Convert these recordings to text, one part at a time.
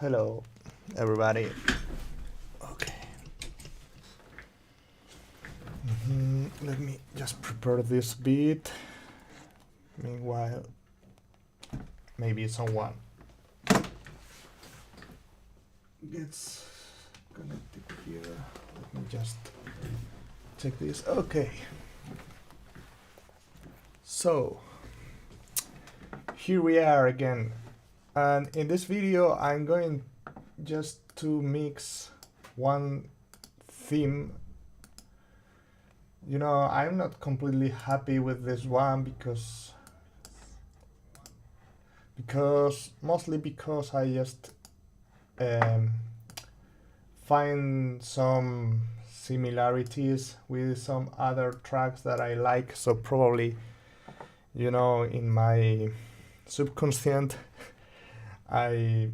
Hello, everybody. Okay. Let me just prepare this beat. Meanwhile, maybe someone gets connected here. Let me just check this. Okay. So, here we are again. And in this video, I'm going just to mix one theme. You know, I'm not completely happy with this one mostly because I just find some similarities with some other tracks that I like. So probably, you know, in my subconscious, I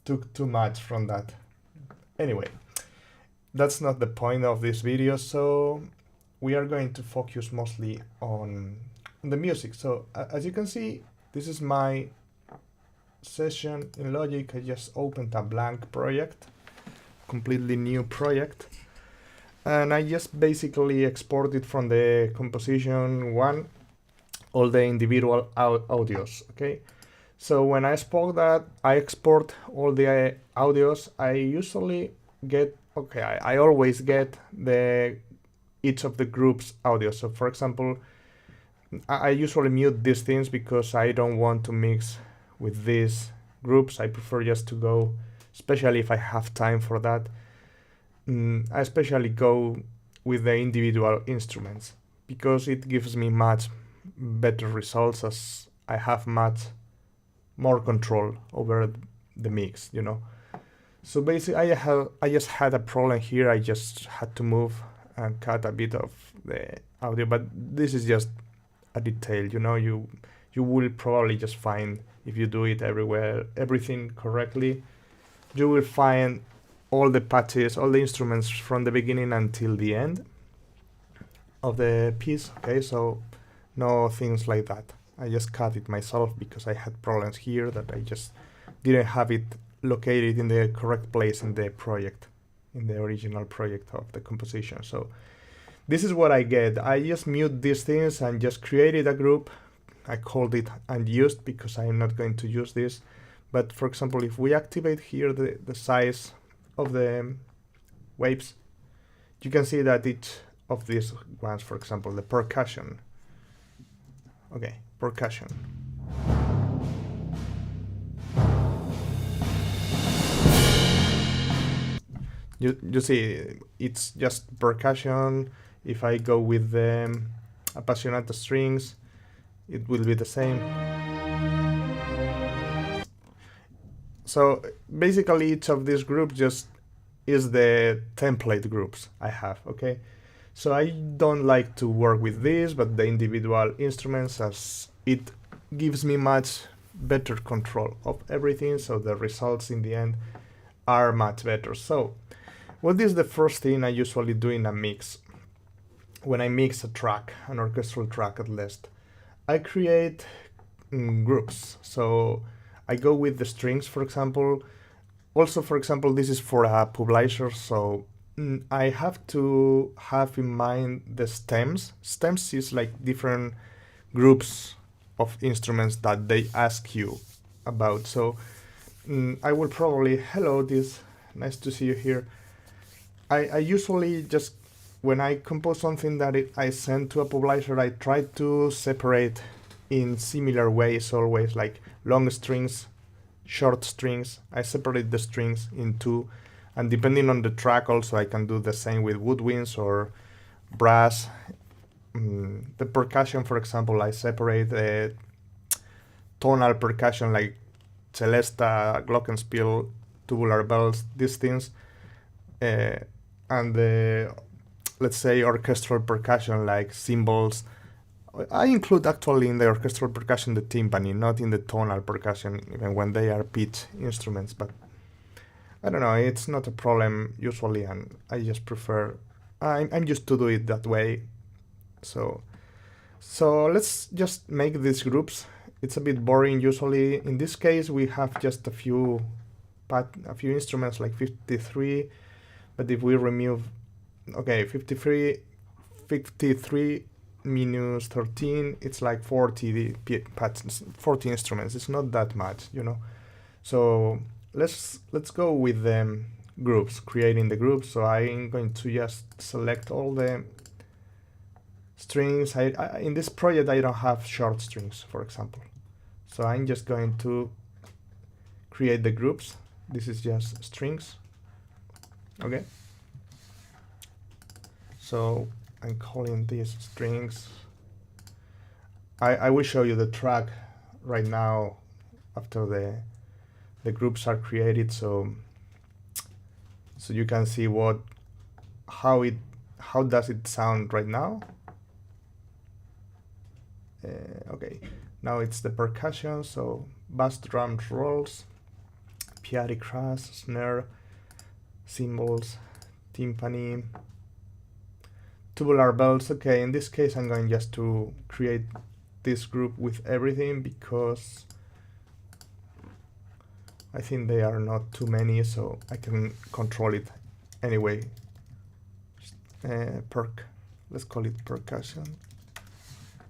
took too much from that. Anyway, that's not the point of this video. So we are going to focus mostly on the music. So as you can see, this is my session in Logic. I just opened a blank project, completely new project, and I just basically exported from the composition one all the individual audios. Okay, so when I I export all the audios, I usually get, I always get each of the group's audio. So for example, I usually mute these things because I don't want to mix with these groups. I prefer just to go, especially if I have time for that, I especially go with the individual instruments because it gives me much better results as I have much more control over the mix, you know. So basically I just had a problem here. I just had to move and cut a bit of the audio, but this is just a detail, you know. You will probably just find, if you do it everything correctly, you will find all the patches, all the instruments from the beginning until the end of the piece. Okay, so no things like that. I just cut it myself because I had problems here that I just didn't have it located in the correct place in the project, in the original project of the composition. So this is what I get. I just mute these things and just created a group. I called it unused because I'm not going to use this. But for example, if we activate here the size of the waves, you can see that each of these ones, for example, the percussion. Okay, percussion. You see, it's just percussion. If I go with the appassionata strings, it will be the same. So basically each of these groups just is the template groups I have, okay? So I don't like to work with this, but the individual instruments, as it gives me much better control of everything, so the results in the end are much better. So what is the first thing I usually do in a mix? When I mix a track, an orchestral track at least, I create groups. So I go with the strings, for example. Also, for example, this is for a publisher, so I have to have in mind the stems. Stems is like different groups of instruments that they ask you about. So I will probably, hello, nice to see you here. I usually just, when I compose something that I send to a publisher, I try to separate in similar ways always, like long strings, short strings. I separate the strings in two, and depending on the track also I can do the same with woodwinds or brass. The percussion, for example, I separate the tonal percussion like celesta, glockenspiel, tubular bells, these things, and the, let's say, orchestral percussion like cymbals. I include actually in the orchestral percussion the timpani, not in the tonal percussion, even when they are pitch instruments. But I don't know, it's not a problem usually, and I just prefer, I'm used to do it that way. So let's just make these groups. It's a bit boring usually. In this case, we have just a few a few instruments like 53, but if we remove, okay, 53 minus 13, it's like 40 patterns, 40 instruments. It's not that much, you know. So let's go with the groups, creating the groups. So I'm going to just select all the strings. In this project I don't have short strings, for example. So I'm just going to create the groups. This is just strings. Okay. So I'm calling these strings. I will show you the track right now after the groups are created, so you can see how does it sound right now. Okay, now it's the percussion, so bass drum rolls, piano crash, snare, cymbals, timpani, tubular bells. Okay, in this case I'm going just to create this group with everything because I think they are not too many, so I can control it anyway. Let's call it percussion.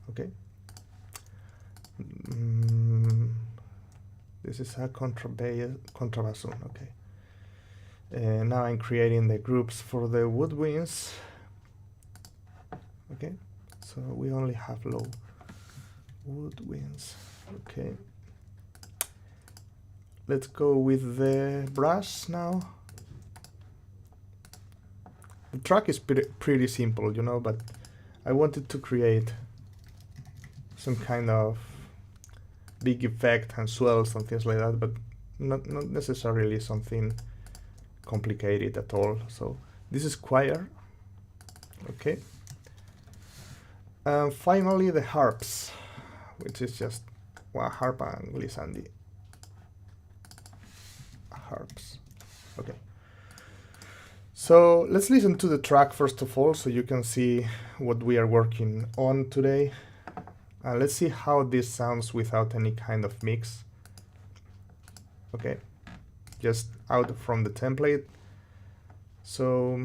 Okay. This is a contrabassoon. Okay. Now I'm creating the groups for the woodwinds. Okay, so we only have low woodwinds. Okay. Let's go with the brass now. The track is pretty simple, you know, but I wanted to create some kind of big effect and swells and things like that, but not necessarily something complicated at all. So this is choir. Okay. And finally the harps, which is just one harp and glissandi. Harps. Okay. So let's listen to the track first of all, so you can see what we are working on today. Let's see how this sounds without any kind of mix. Okay, just out from the template. So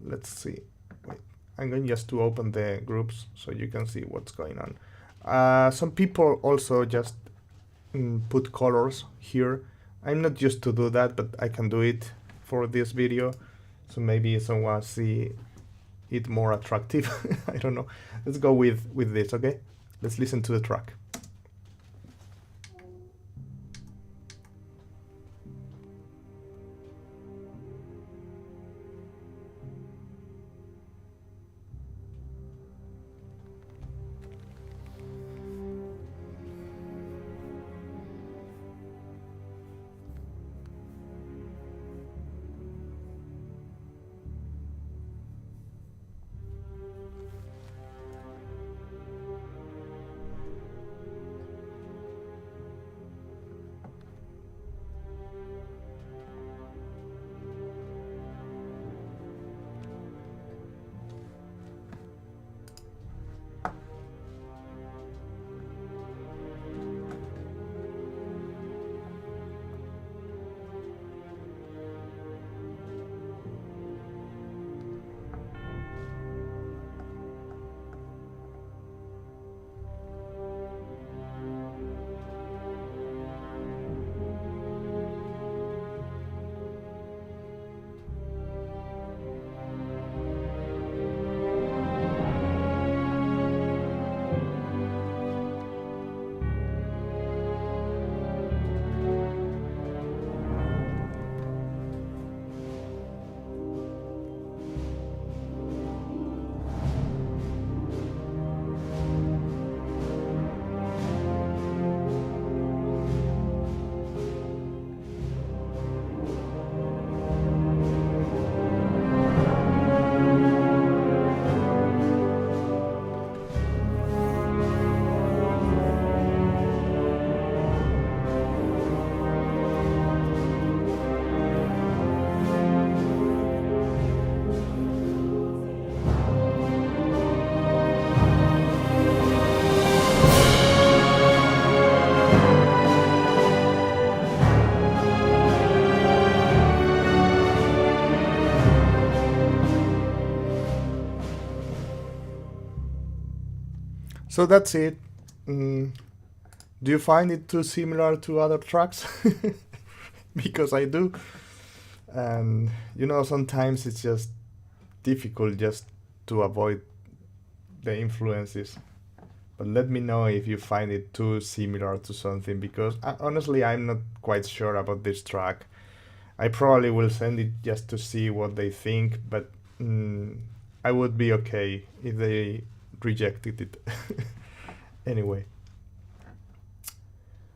let's see. Wait, I'm going just to open the groups so you can see what's going on. Some people also just put colors here. I'm not used to do that, but I can do it for this video. So maybe someone see it more attractive. I don't know. Let's go with this, okay? Let's listen to the track. So that's it. Do you find it too similar to other tracks? Because I do. And sometimes it's just difficult just to avoid the influences. But let me know if you find it too similar to something, because honestly, I'm not quite sure about this track. I probably will send it just to see what they think, but I would be okay if they rejected it. Anyway.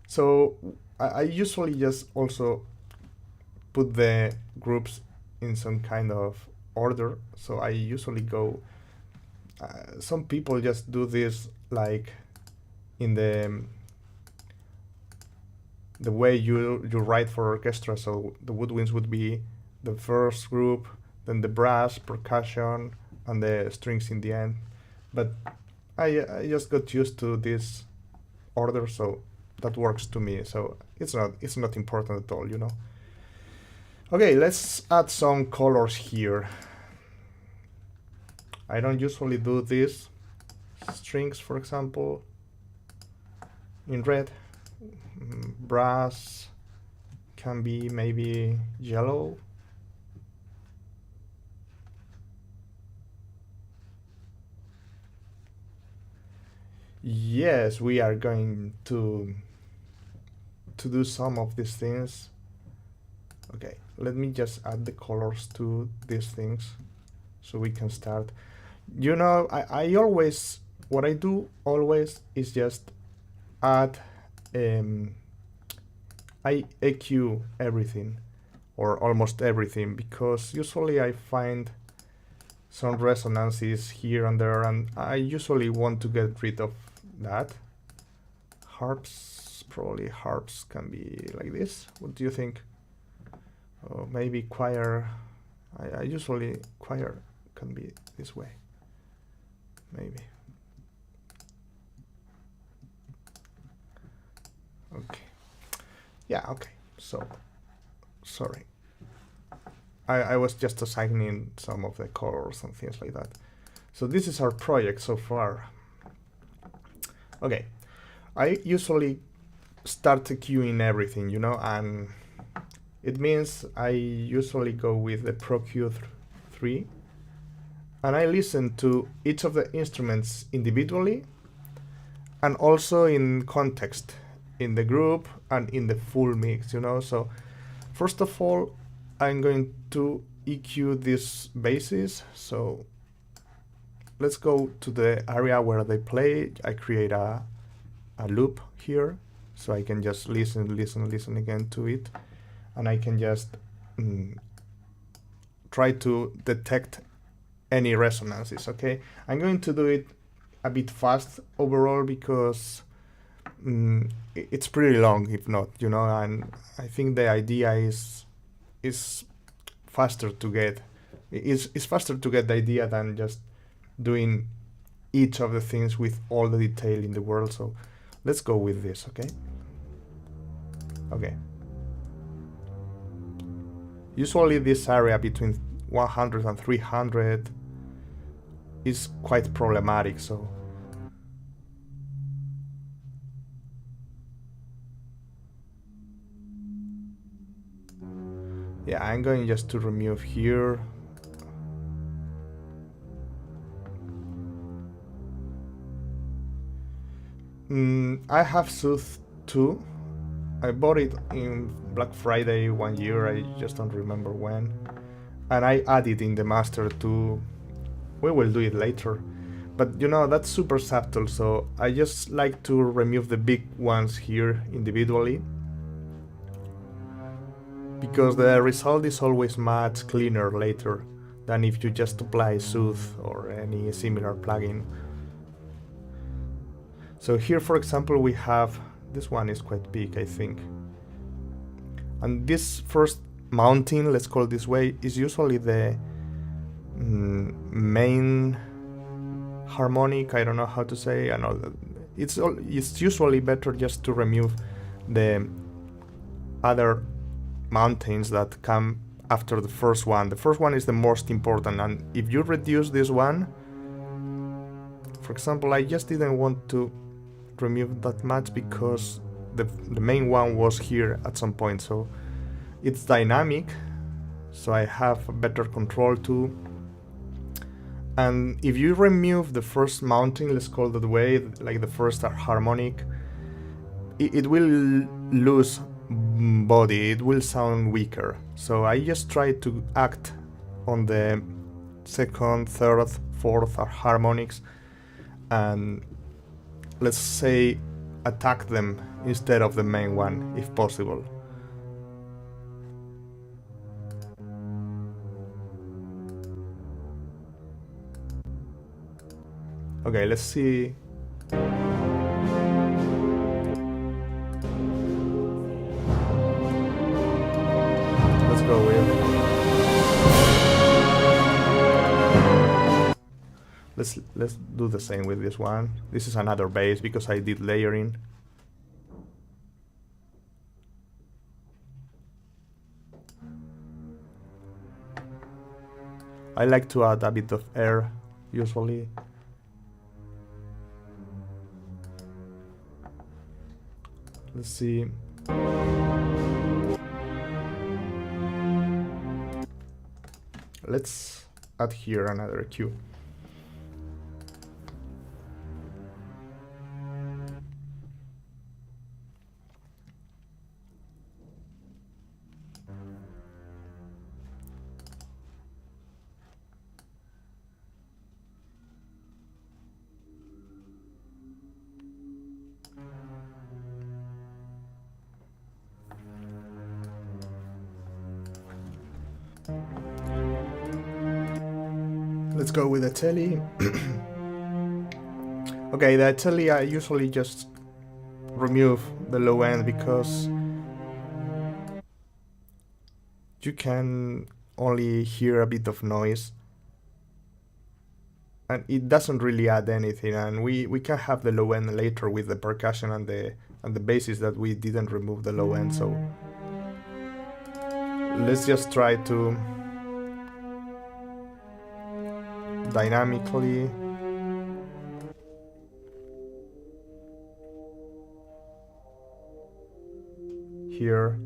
So I usually just also put the groups in some kind of order. So I usually go, some people just do this like in the way you write for orchestra. So the woodwinds would be the first group, then the brass, percussion, and the strings in the end. But I just got used to this order, so that works to me. So it's not important at all, Okay, let's add some colors here. I don't usually do this. Strings, for example, in red. Brass can be maybe yellow. Yes, we are going to do some of these things. Okay, let me just add the colors to these things so we can start. I always, what I do always is just add, I EQ everything, or almost everything, because usually I find some resonances here and there, and I usually want to get rid of that. Harps, probably harps can be like this. What do you think? Or maybe choir. I usually, choir can be this way. Maybe. Okay. Yeah, okay. So, sorry. I was just assigning some of the colors and things like that. So this is our project so far. Okay. I usually start queuing everything, and it means I usually go with the Pro Q3, and I listen to each of the instruments individually and also in context, in the group and in the full mix, So first of all, I'm going to EQ these basses. So let's go to the area where they play. I create a loop here, so I can just listen again to it, and I can just try to detect any resonances. Okay, I'm going to do it a bit fast overall because it's pretty long, if not, and I think the idea is faster to get. It's faster to get the idea than just doing each of the things with all the detail in the world. So let's go with this, okay? Okay. Usually this area between 100 and 300 is quite problematic, so yeah, I'm going just to remove here. I have Sooth 2. I bought it in Black Friday one year, I just don't remember when. And I added in the master to... We will do it later. But that's super subtle, so I just like to remove the big ones here individually, because the result is always much cleaner later than if you just apply Sooth or any similar plugin. So here, for example, we have, this one is quite big, I think. And this first mounting, let's call it this way, is usually the main harmonic. I don't know how to say. I know it's usually better just to remove the other mountains that come after the first one. The first one is the most important, and if you reduce this one, For example, I just didn't want to remove that much because the main one was here at some point, so it's dynamic, so I have better control too. And if you remove the first mounting, let's call it that way, like the first harmonic, it will lose body, it will sound weaker. So I just try to act on the second, third, fourth harmonics and, let's say, attack them instead of the main one if possible. Okay, let's see. Let's go with. Let's do the same with this one. This is another bass because I did layering. I like to add a bit of air usually. Let's see. Let's add here another cue. Let's go with the telly. Okay, the telly I usually just remove the low end because you can only hear a bit of noise and it doesn't really add anything, and we can have the low end later with the percussion and the basses that we didn't remove the low end. So let's just try to dynamically here.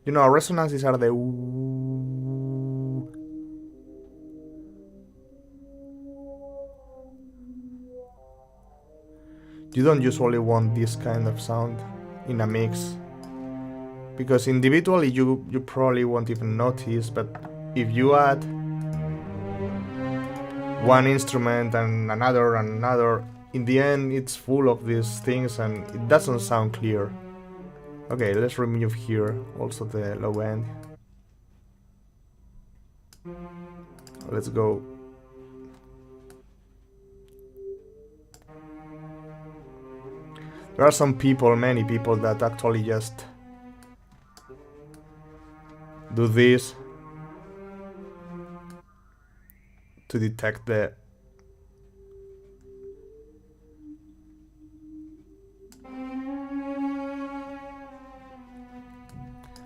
You know, resonances are the ooh. You don't usually want this kind of sound in a mix because individually you probably won't even notice, but if you add one instrument and another, in the end it's full of these things and it doesn't sound clear. Okay, let's remove here also the low end. Let's go. There are some people, many people, that actually just do this to detect the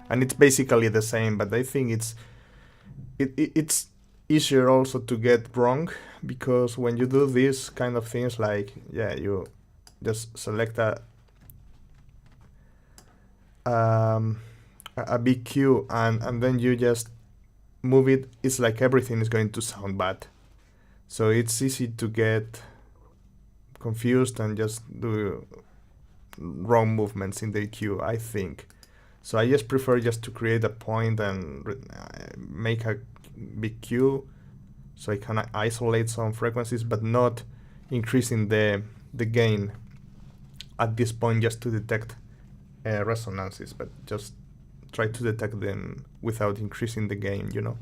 and it's basically the same, but I think it's easier also to get wrong because when you do these kind of things, like you just select a big cue and then you just move it, it's like everything is going to sound bad. So it's easy to get confused and just do wrong movements in the cue, I think. So I just prefer just to create a point and make a big cue so I can isolate some frequencies, but not increasing the gain at this point just to detect resonances, but just try to detect them without increasing the gain, you know.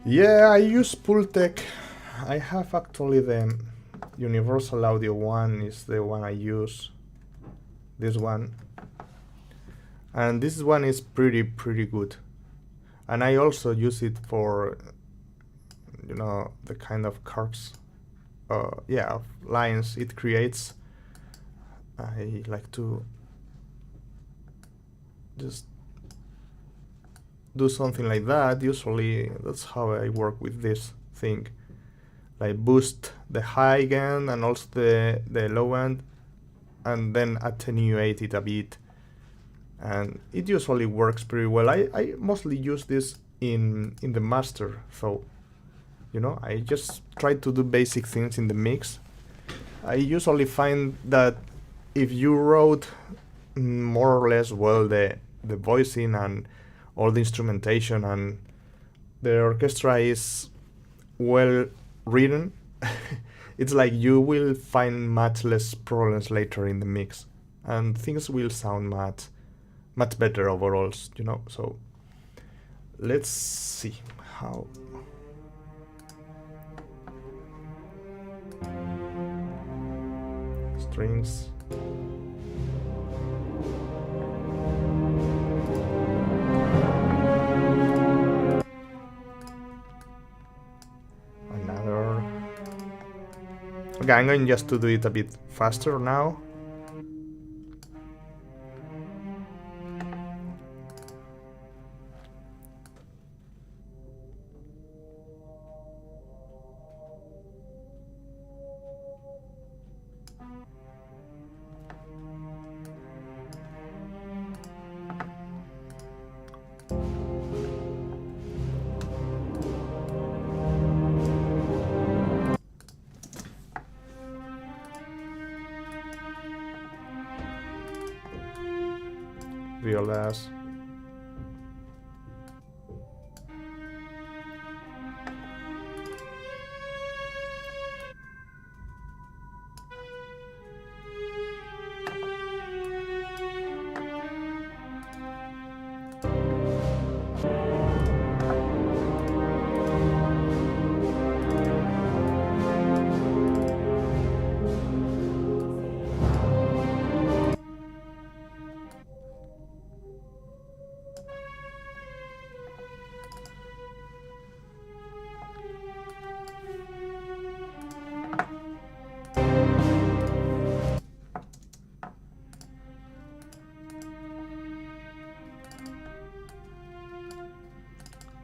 Yeah, I use Pultec. I have actually the Universal Audio one is the one I use. This one. And this one is pretty good. And I also use it for, you know, the kind of curves of lines it creates. I like to just do something like that. Usually that's how I work with this thing. Like boost the high end and also the low end, and then attenuate it a bit. And it usually works pretty well. I mostly use this in the master, so I just try to do basic things in the mix. I usually find that if you wrote more or less well the voicing and all the instrumentation, and the orchestra is well written, it's like you will find much less problems later in the mix, and things will sound much better overall. So let's see how. Strings. Another. Okay, I'm going just to do it a bit faster now. Violas.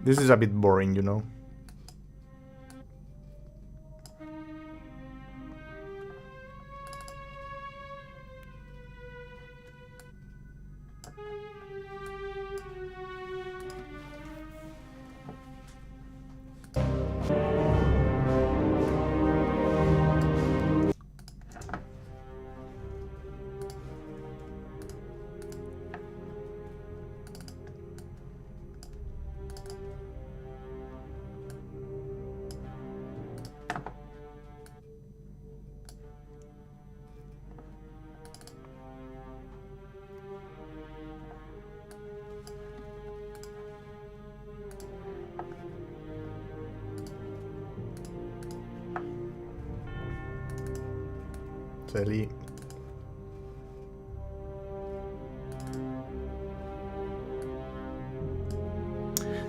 This is a bit boring. Telly.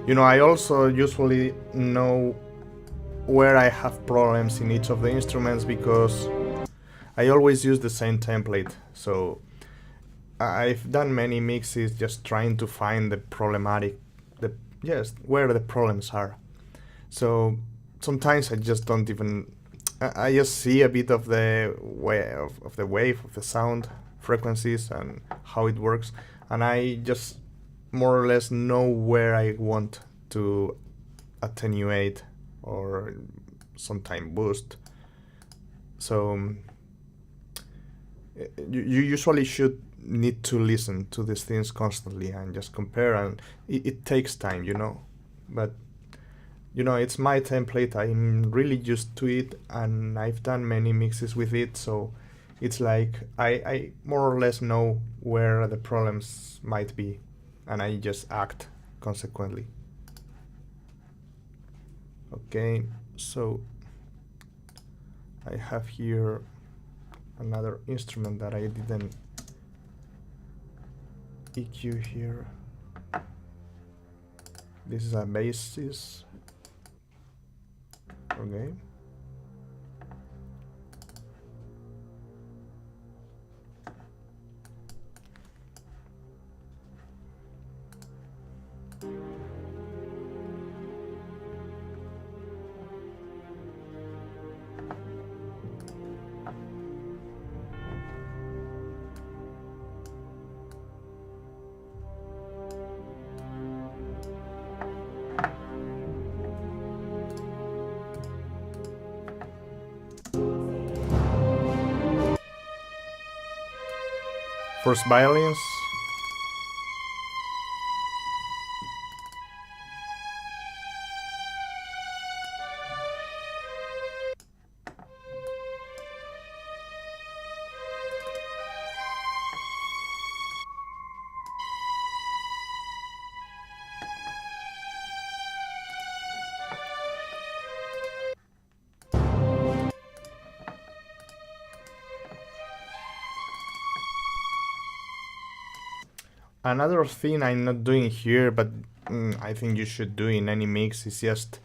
I also usually know where I have problems in each of the instruments, because I always use the same template. So I've done many mixes just trying to find where the problems are. So sometimes I just don't even. I just see a bit of the of the wave of the sound frequencies and how it works, and I just more or less know where I want to attenuate or sometimes boost. So you usually should need to listen to these things constantly and just compare, and it takes time. But it's my template. I'm really used to it, and I've done many mixes with it, so it's like I more or less know where the problems might be, and I just act consequently. Okay, so I have here another instrument that I didn't EQ here. This is a basis. Okay. First violins. Another thing I'm not doing here, but I think you should do in any mix, is just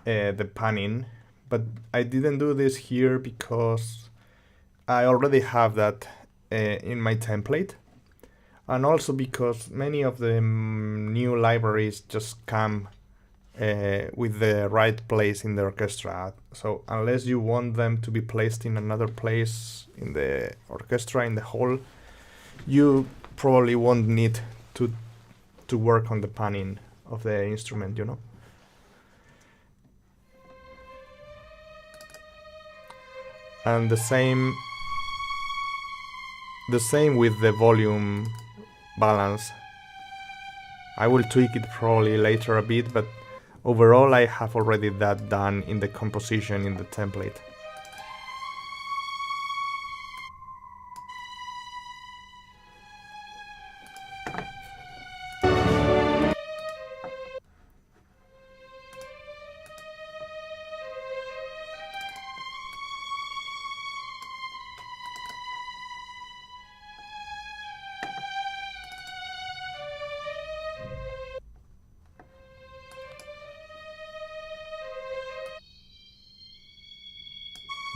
the panning. But I didn't do this here because I already have that in my template. And also because many of the new libraries just come with the right place in the orchestra. So unless you want them to be placed in another place in the orchestra, in the whole, you probably won't need to work on the panning of the instrument, you know. And the same with the volume balance. I will tweak it probably later a bit, but overall I have already that done in the composition in the template.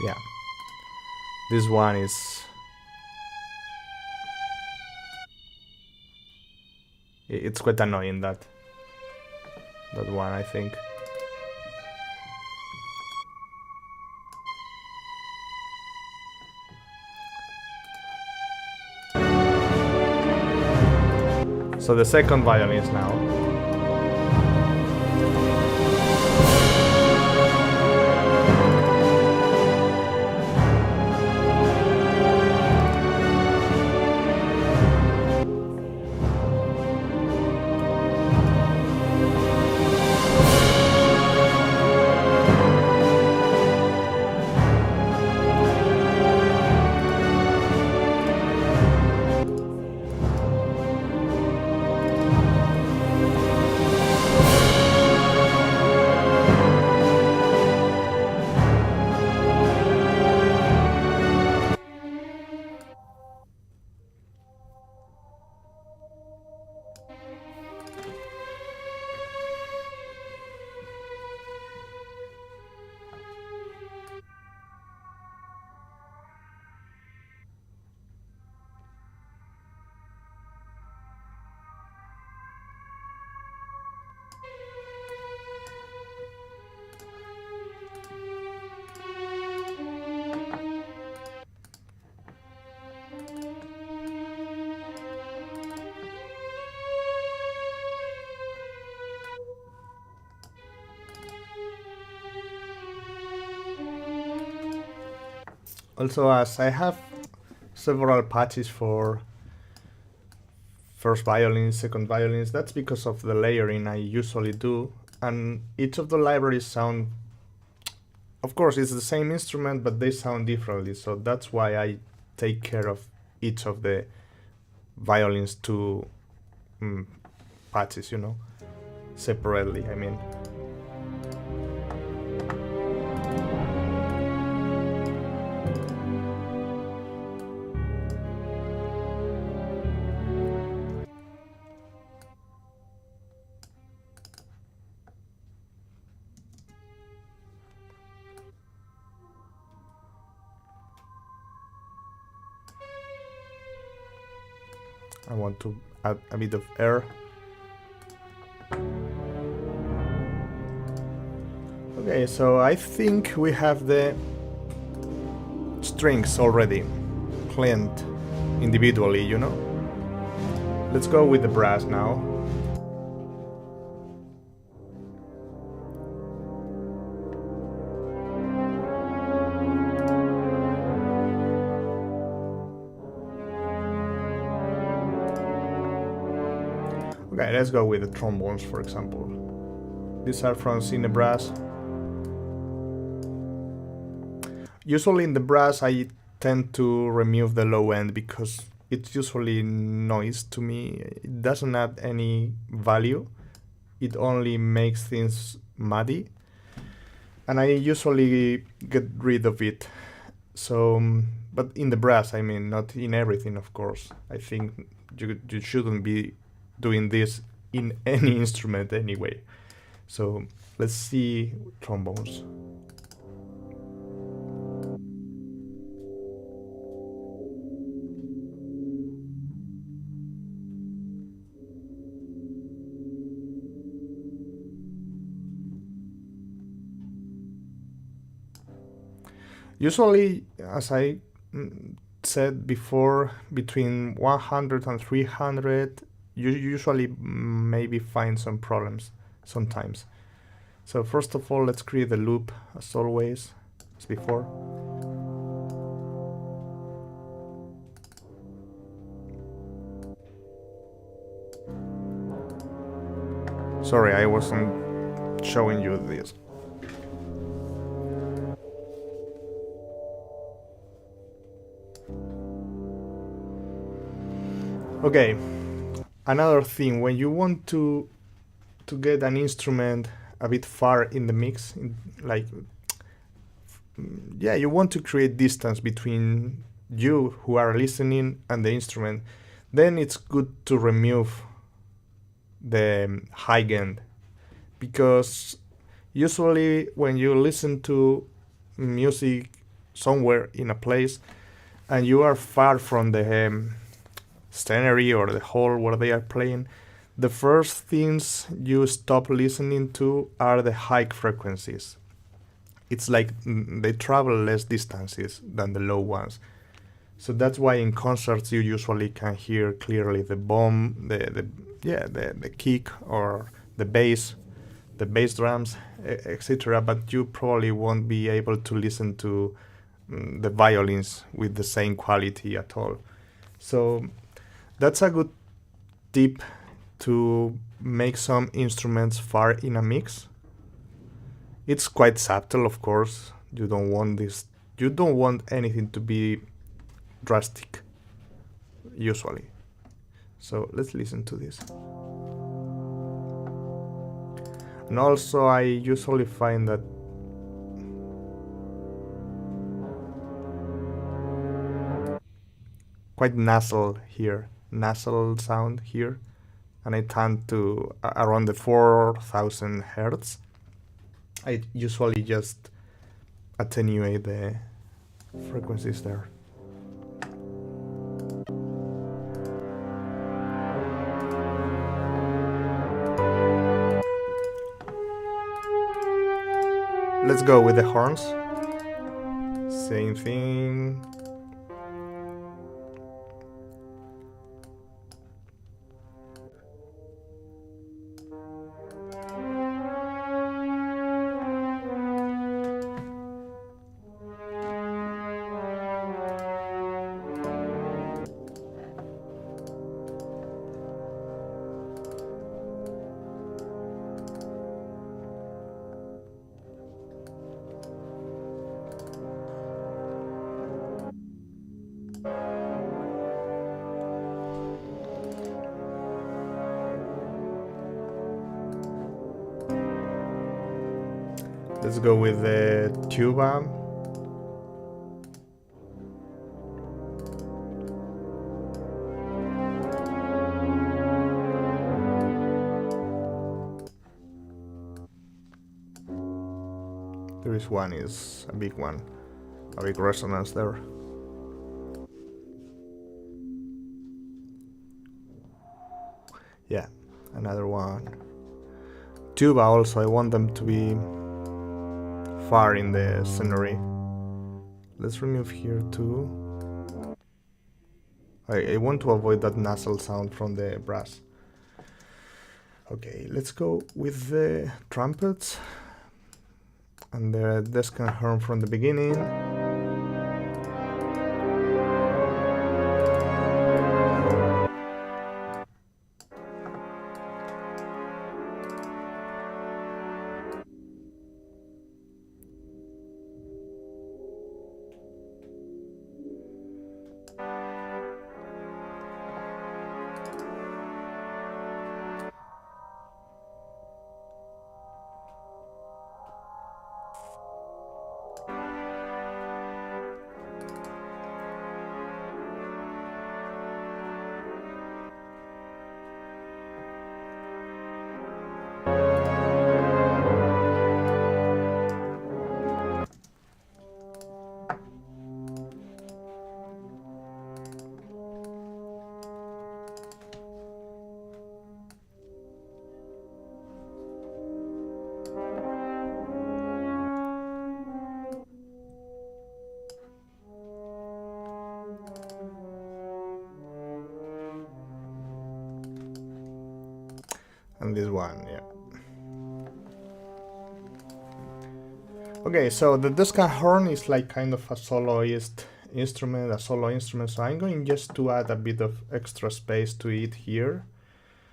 Yeah, this one is, it's quite annoying, that one, I think. So the second violin is now. Also, as I have several patches for first violins, second violins, that's because of the layering I usually do, and each of the libraries sound, of course it's the same instrument, but they sound differently, so that's why I take care of each of the violins to patches, you know, separately, I mean. I want to add a bit of air. Okay, so I think we have the strings already cleaned individually, you know? Let's go with the brass now. Okay, let's go with the trombones, for example. These are from Cine Brass. Usually in the brass I tend to remove the low end because it's usually noise to me. It doesn't add any value. It only makes things muddy. And I usually get rid of it. So, but in the brass, I mean, not in everything, of course. I think you shouldn't be doing this in any instrument anyway. So let's see trombones. Usually, as I said before, between 100 and 300, you usually maybe find some problems sometimes. So first of all, let's create a loop as always, as before. Sorry, I wasn't showing you this. Okay, another thing, when you want to get an instrument a bit far in the mix, like, yeah, you want to create distance between you who are listening and the instrument, then it's good to remove the high end, because usually when you listen to music somewhere in a place and you are far from the scenery or the hall where they are playing, the first things you stop listening to are the high frequencies. It's like they travel less distances than the low ones. So that's why in concerts you usually can hear clearly the bomb, the kick or the bass drums, etc. But you probably won't be able to listen to the violins with the same quality at all. So that's a good tip to make some instruments far in a mix. It's quite subtle, of course. You don't want anything to be drastic, usually. So let's listen to this. And also I usually find that quite nasal sound here, and I tend to around the 4000 hertz. I usually just attenuate the frequencies there. Let's go with the horns. Same thing. Let's go with the tuba. There is one, is a big one, a big resonance there. Yeah, another one. Tuba also, I want them to be far in the scenery. Let's remove here too. I want to avoid that nasal sound from the brass. Okay, let's go with the trumpets and the Descan horn from the beginning. And this one, yeah. Okay, so the Descan horn is like kind of a soloist instrument, so I'm going just to add a bit of extra space to it here.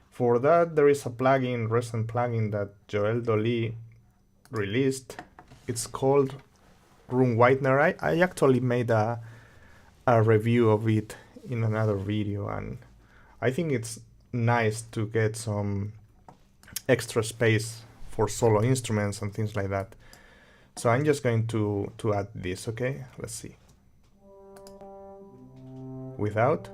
For that, there is a plugin, recent plugin that Joel Dolly released. It's called Room Whitener. I actually made a review of it in another video, and I think it's nice to get some extra space for solo instruments and things like that. So I'm just going to add this, okay? Let's see. Without.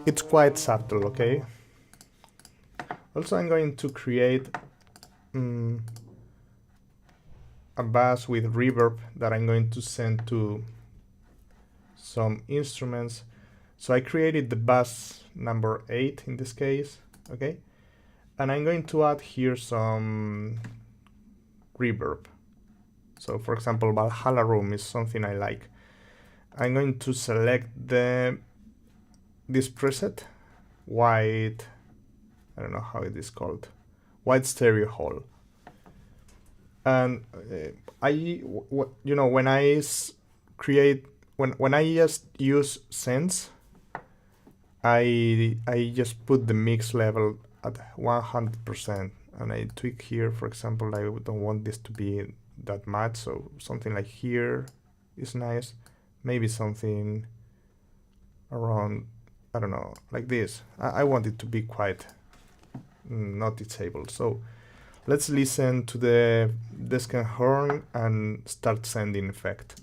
It's quite subtle, okay? Also, I'm going to create a bass with reverb that I'm going to send to some instruments. So I created the bass number 8 in this case, okay? And I'm going to add here some reverb. So for example, Valhalla Room is something I like. I'm going to select this preset, white, I don't know how it is called, white stereo hall. And when I when I just use Sense, I just put the mix level at 100%, and I tweak here. For example, I don't want this to be that much, so something like here is nice. Maybe something around, I don't know, like this. I want it to be quite noticeable. So let's listen to the Descan horn and start sending effect.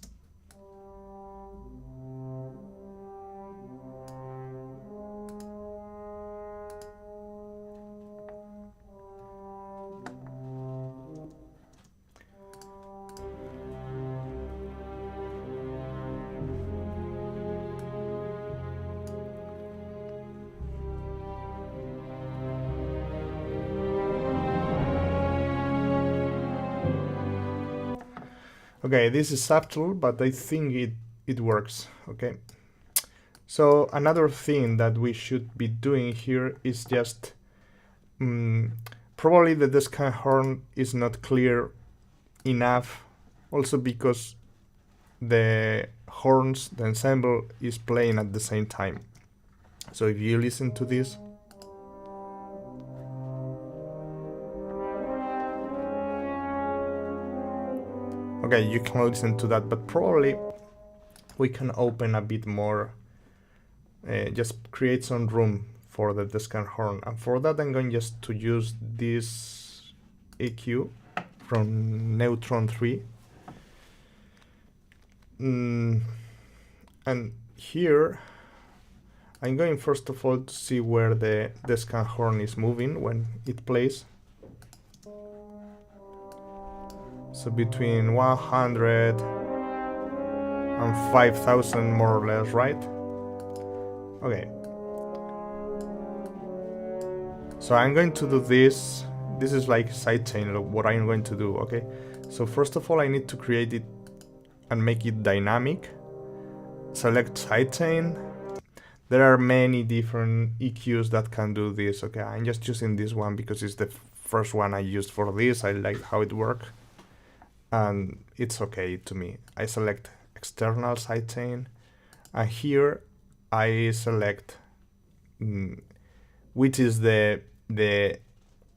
Okay, this is subtle, but I think it works, okay? So another thing that we should be doing here is just, probably the Descan horn is not clear enough, also because the horns, the ensemble is playing at the same time. So if you listen to this, okay, you can listen to that, but probably we can open a bit more, just create some room for the Descan horn. And for that, I'm going just to use this EQ from Neutron 3. And here, I'm going first of all to see where the Descan horn is moving when it plays. So between 100 and 5,000 more or less, right? Okay. So I'm going to do this. This is like sidechain, what I'm going to do, okay? So first of all, I need to create it and make it dynamic. Select sidechain. There are many different EQs that can do this, okay? I'm just choosing this one because it's the first one I used for this. I like how it works. And it's okay to me. I select external sidechain. And here I select which is the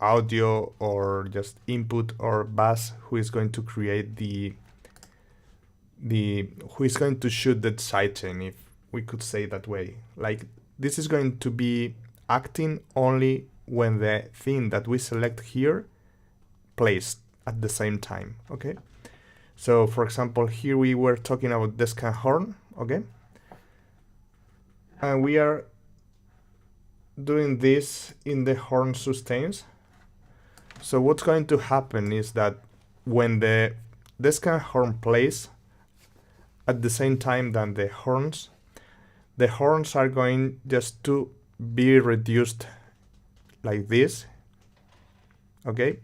audio or just input or bus who is going to create who is going to shoot that sidechain, if we could say that way. Like, this is going to be acting only when the thing that we select here plays at the same time, okay? So for example, here we were talking about Descan horn, okay? And we are doing this in the horn sustains. So what's going to happen is that when the Descan horn plays at the same time than the horns are going just to be reduced like this, okay?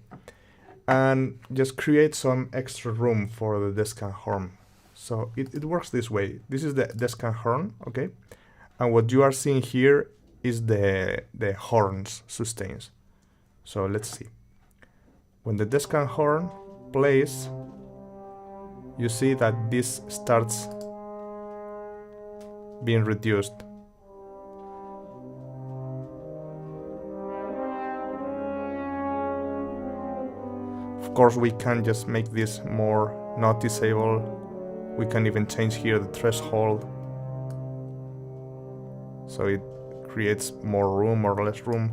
And just create some extra room for the Descan horn. So it works this way. This is the Descan horn, okay? And what you are seeing here is the horns sustains. So let's see. When the Descan horn plays, you see that this starts being reduced. Of course, we can just make this more noticeable. We can even change here the threshold, so it creates more room or less room.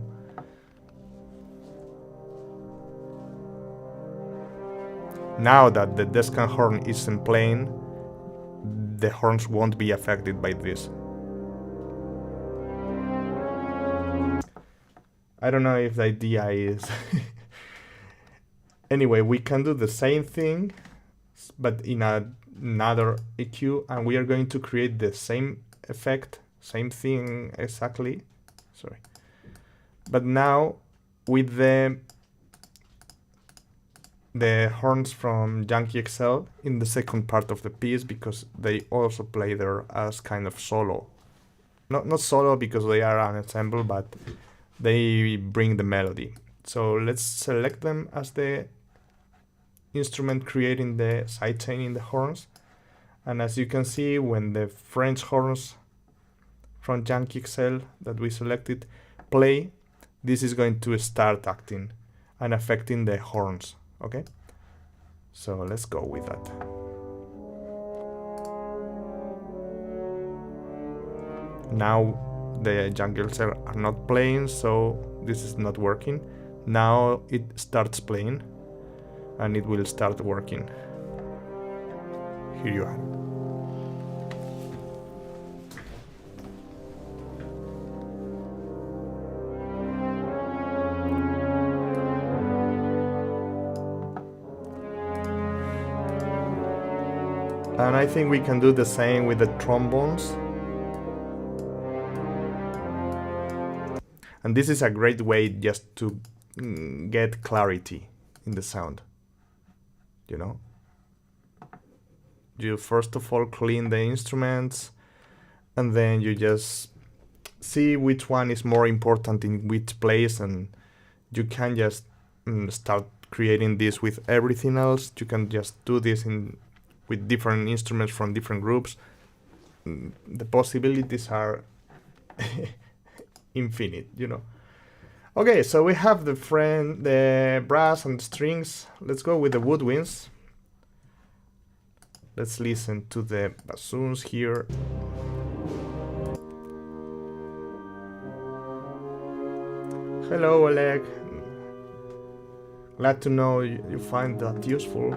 Now that the Descan horn isn't playing, the horns won't be affected by this. I don't know if the idea is... Anyway, we can do the same thing, but in another EQ, and we are going to create the same effect, same thing exactly. Sorry. But now with the horns from Yankee XL in the second part of the piece, because they also play there as kind of solo. Not solo because they are an ensemble, but they bring the melody. So let's select them as the instrument creating the sidechain in the horns. And as you can see, when the French horns from Yankee XL that we selected play, this is going to start acting and affecting the horns, okay? So let's go with that. Now the Yankee XL are not playing, so this is not working. Now it starts playing, and it will start working. Here you are. And I think we can do the same with the trombones. And this is a great way just to get clarity in the sound. You know, you first of all clean the instruments, and then you just see which one is more important in which place, and you can just start creating this with everything else. You can just do this with different instruments from different groups. The possibilities are infinite, you know. Okay, so we have the brass and the strings. Let's go with the woodwinds. Let's listen to the bassoons here. Hello, Oleg. Glad to know you find that useful.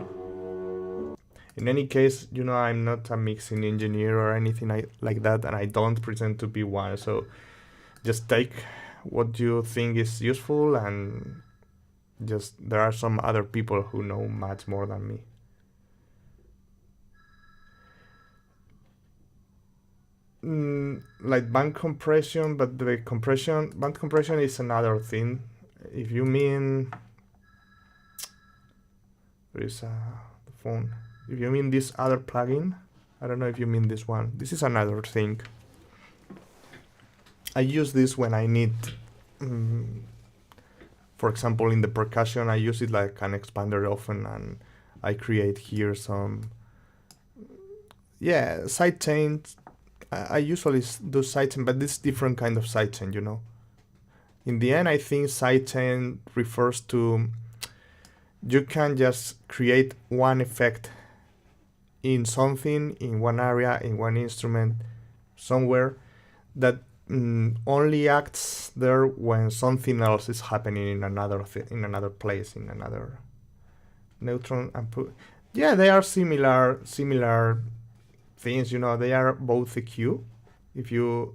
In any case, you know, I'm not a mixing engineer or anything like that, and I don't pretend to be one, so just take what you think is useful, and just there are some other people who know much more than me. like band compression, but the band compression is another thing. If you mean, there is the phone. If you mean this other plugin, I don't know if you mean this one. This is another thing. I use this when I need, for example, in the percussion, I use it like an expander often, and I create here some, side chains. I usually do sidechain, but this different kind of sidechain, you know. In the end, I think sidechain refers to you can just create one effect in something, in one area, in one instrument, somewhere that only acts there when something else is happening in another place, in another neutron and yeah, they are similar things, you know. They are both EQ. If you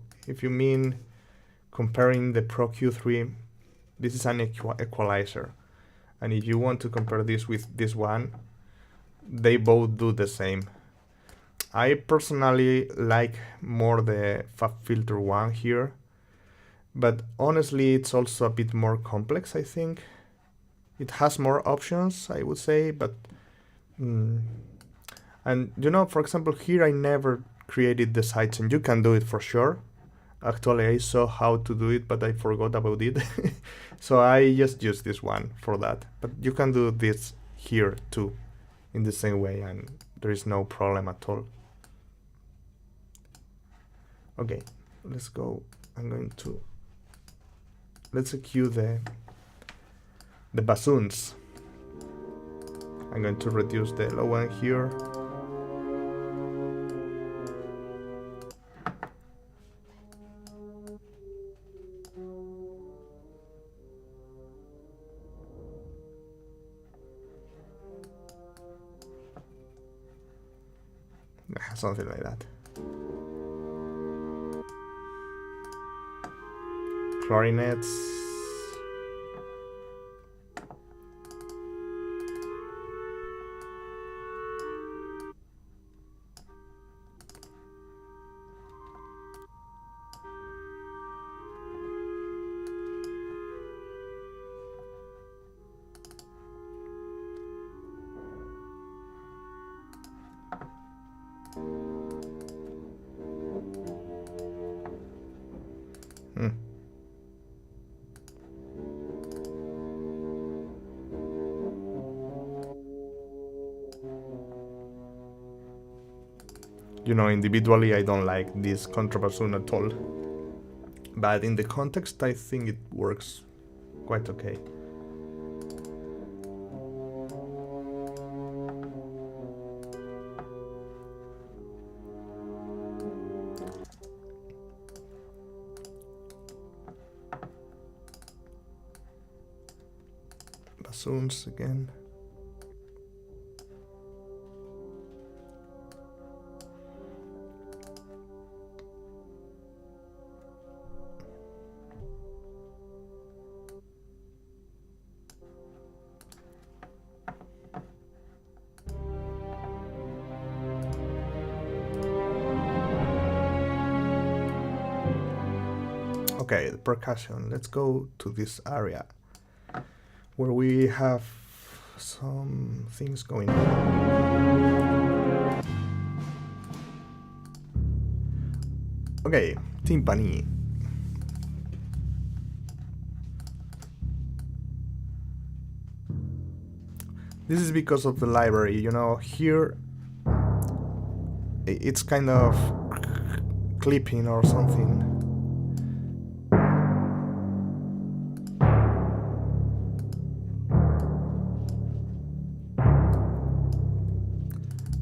mean comparing the Pro Q3, this is an equalizer, and if you want to compare this with this one, they both do the same. I personally like more the FabFilter one here, but honestly it's also a bit more complex, I think. It has more options, I would say, but and you know, for example, here I never created the sidechain. You can do it for sure. Actually, I saw how to do it, but I forgot about it. So I just use this one for that. But you can do this here too, in the same way, and there is no problem at all. Okay, let's go. Let's EQ the bassoons. I'm going to reduce the low one here. Something like that. Clarinets. You know, individually I don't like this contrabassoon at all, but in the context I think it works quite okay. Bassoons again. Okay, the percussion. Let's go to this area where we have some things going on. Okay, timpani. This is because of the library, you know. Here it's kind of clipping or something.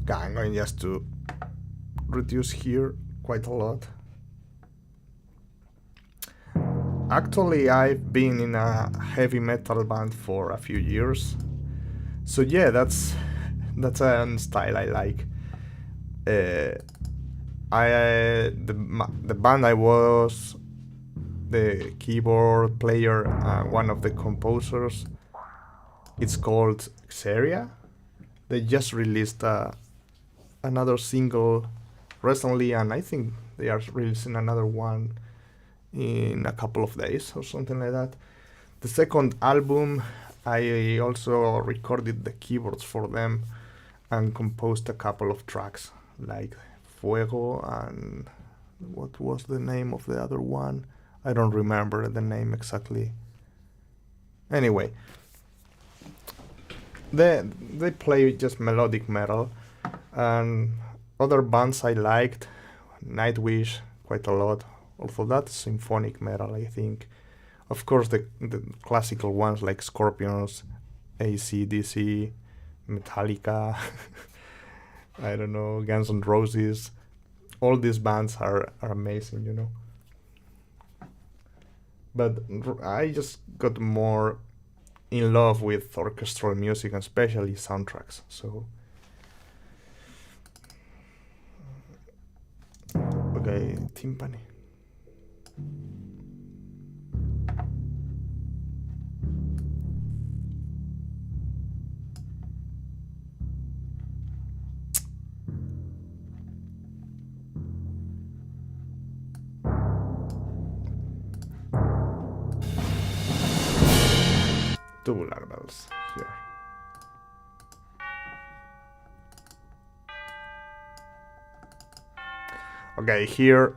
Okay, I'm going just to reduce here quite a lot. Actually, I've been in a heavy metal band for a few years, so yeah, that's a style I like. The band I was the keyboard player, one of the composers. It's called Xeria. They just released another single recently, and I think They are releasing another one in a couple of days or something like that. The second album, I also recorded the keyboards for them and composed a couple of tracks like Fuego and what was the name of the other one? I don't remember the name exactly. Anyway, they play just melodic metal, and other bands I liked, Nightwish quite a lot. Also that's symphonic metal, I think. Of course, the classical ones like Scorpions, AC/DC, Metallica, I don't know, Guns N' Roses. All these bands are amazing, you know. But I just got more in love with orchestral music, and especially soundtracks. So, okay, timpani. Tubular bells here. Okay, here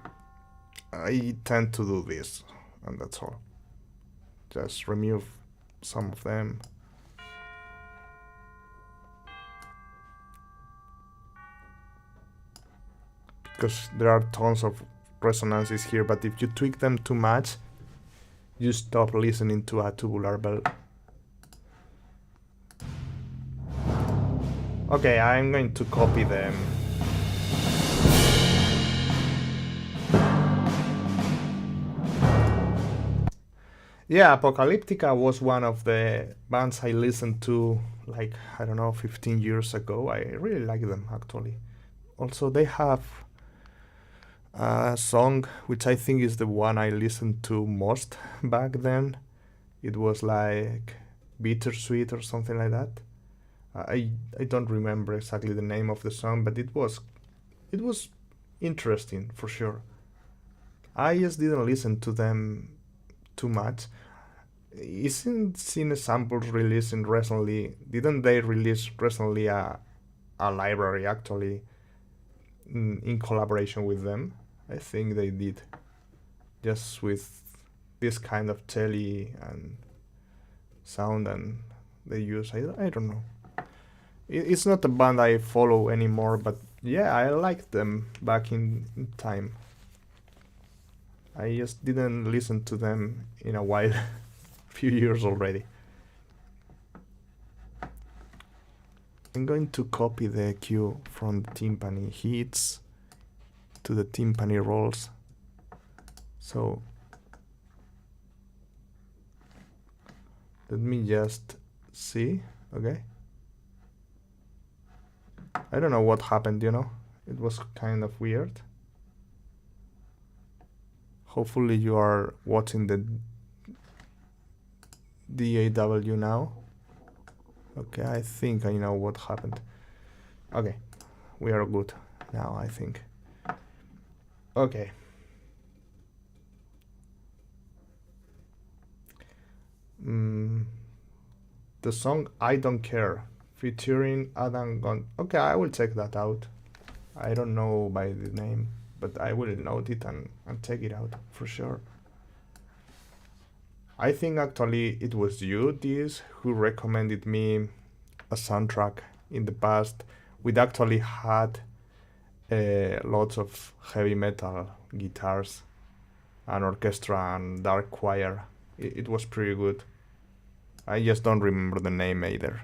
I tend to do this, and that's all. Just remove some of them. Because there are tons of resonances here, but if you tweak them too much, you stop listening to a tubular bell. Okay, I'm going to copy them. Yeah, Apocalyptica was one of the bands I listened to, like, I don't know, 15 years ago. I really like them, actually. Also, they have a song which I think is the one I listened to most back then. It was like Bittersweet or something like that. I don't remember exactly the name of the song, but it was interesting for sure. I just didn't listen to them too much. Isn't Cine Samples releasing recently? Didn't they release recently a library actually in collaboration with them? I think they did. Just with this kind of telly and sound, and they use, I don't know. It's not a band I follow anymore, but yeah, I liked them back in time. I just didn't listen to them in a while, a few years already. I'm going to copy the cue from the timpani hits to the timpani rolls. So let me just see, okay? I don't know what happened, you know? It was kind of weird. Hopefully you are watching the DAW now. Okay, I think I know what happened. Okay, we are good now, I think. Okay. The song I Don't Care featuring Adam Gon. Okay, I will check that out. I don't know by the name, but I will note it and check it out for sure. I think actually it was you, Diz, who recommended me a soundtrack in the past. We'd actually had lots of heavy metal guitars and orchestra and dark choir. It was pretty good. I just don't remember the name either,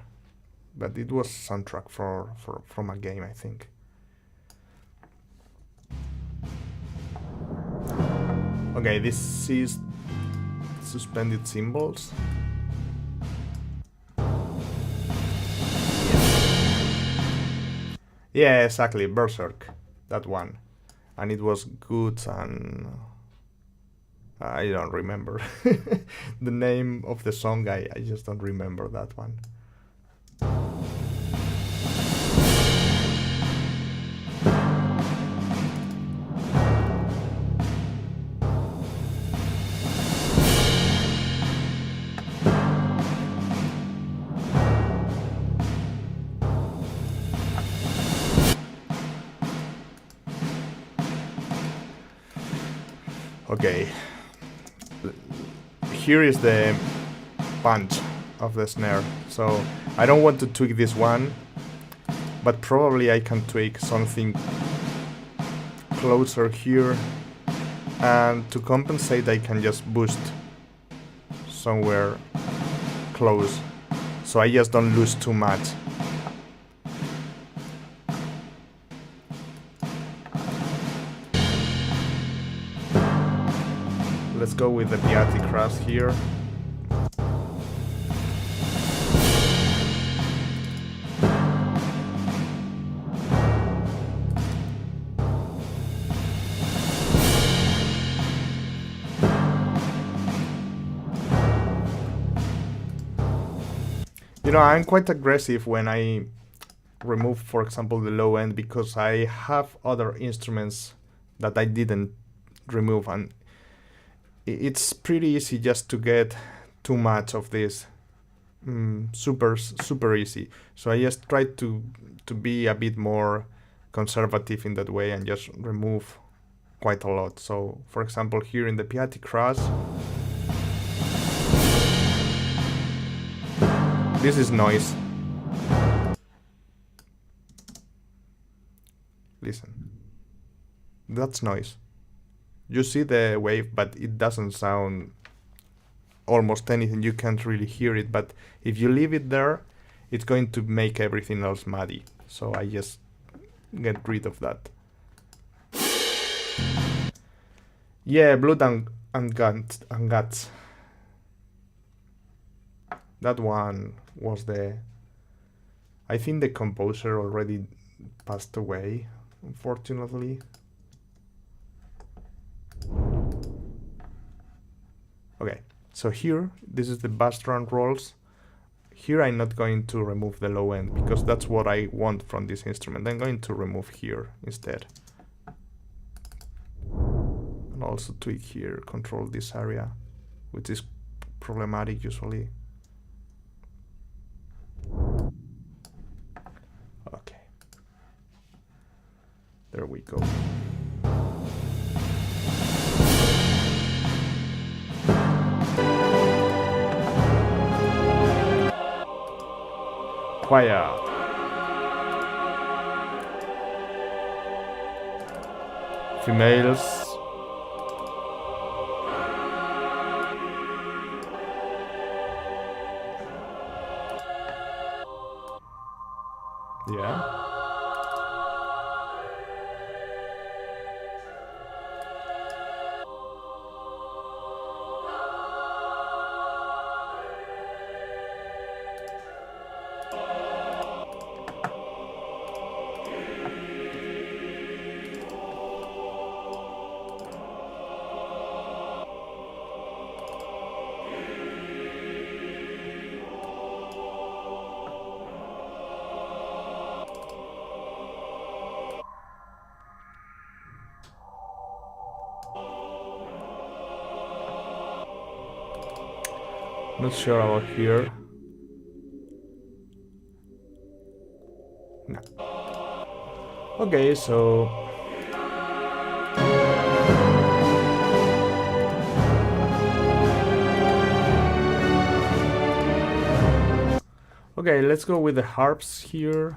but it was soundtrack from a game, I think. Okay, this is suspended cymbals. Yeah, exactly, Berserk, that one. And it was good, and I don't remember the name of the song. I just don't remember that one. Okay. Here is the punch of the snare. So I don't want to tweak this one, but probably I can tweak something closer here, and to compensate I can just boost somewhere close, so I just don't lose too much. Let's go with the Piatti crash here. You know, I'm quite aggressive when I remove, for example, the low end, because I have other instruments that I didn't remove, and it's pretty easy just to get too much of this. Super easy. So I just try to be a bit more conservative in that way and just remove quite a lot. So for example, here in the Piatti crash, this is noise. Listen, that's noise. You see the wave, but it doesn't sound almost anything. You can't really hear it, but if you leave it there, it's going to make everything else muddy. So I just get rid of that. Yeah, Blood and Guts. That one was the... I think the composer already passed away, unfortunately. Okay, so here, this is the bass drum rolls. Here I'm not going to remove the low end, because that's what I want from this instrument. I'm going to remove here instead. And also tweak here, control this area, which is problematic usually. Okay. There we go. Quiet. Females. Yeah. Not sure about here. No. Okay, so okay, let's go with the harps here.